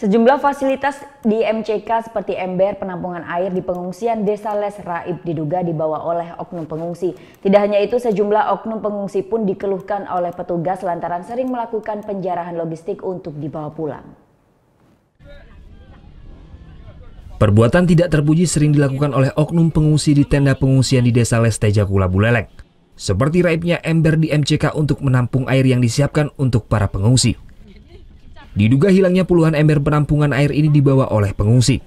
Sejumlah fasilitas di MCK seperti ember penampungan air di pengungsian Desa Les Raib diduga dibawa oleh oknum pengungsi. Tidak hanya itu, sejumlah oknum pengungsi pun dikeluhkan oleh petugas lantaran sering melakukan penjarahan logistik untuk dibawa pulang. Perbuatan tidak terpuji sering dilakukan oleh oknum pengungsi di tenda pengungsian di Desa Les Tejakula Buleleng. Seperti raibnya ember di MCK untuk menampung air yang disiapkan untuk para pengungsi. Diduga hilangnya puluhan ember penampungan air ini dibawa oleh pengungsi.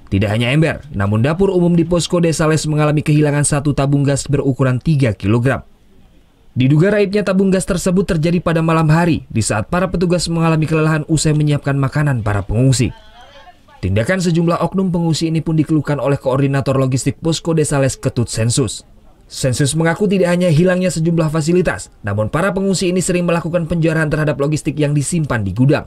Tidak hanya ember, namun dapur umum di posko Desa Les mengalami kehilangan satu tabung gas berukuran 3 kg. Diduga raibnya tabung gas tersebut terjadi pada malam hari di saat para petugas mengalami kelelahan usai menyiapkan makanan para pengungsi. Tindakan sejumlah oknum pengungsi ini pun dikeluhkan oleh Koordinator Logistik Posko Desa Les Ketut Sensus. Sensus mengaku tidak hanya hilangnya sejumlah fasilitas, namun para pengungsi ini sering melakukan penjarahan terhadap logistik yang disimpan di gudang.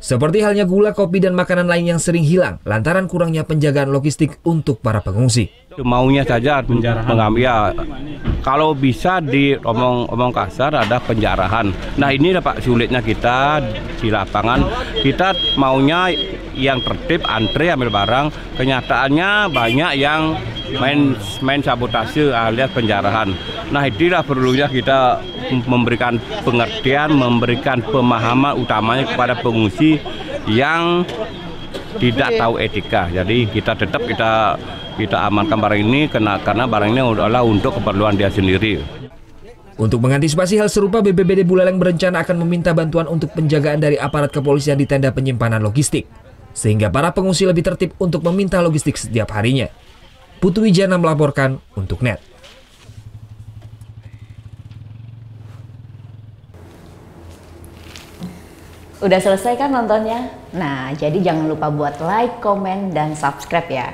Seperti halnya gula, kopi, dan makanan lain yang sering hilang lantaran kurangnya penjagaan logistik untuk para pengungsi. Maunya saja mengambil, ya, kalau bisa omong kasar ada penjarahan. Nah ini Pak sulitnya kita di lapangan, kita maunya yang tertib, antre ambil barang, kenyataannya banyak yang main sabotase alias penjarahan. Nah itulah perlunya kita memberikan pengertian, memberikan pemahaman utamanya kepada pengungsi yang tidak tahu etika. Jadi kita tetap kita amankan barang ini karena barang ini adalah untuk keperluan dia sendiri. Untuk mengantisipasi hal serupa, BPBD Buleleng berencana akan meminta bantuan untuk penjagaan dari aparat kepolisian di tenda penyimpanan logistik, sehingga para pengungsi lebih tertib untuk meminta logistik setiap harinya. Putu Wijana melaporkan untuk NET. Udah selesai kan nontonnya? Nah, jadi jangan lupa buat like, komen, dan subscribe ya.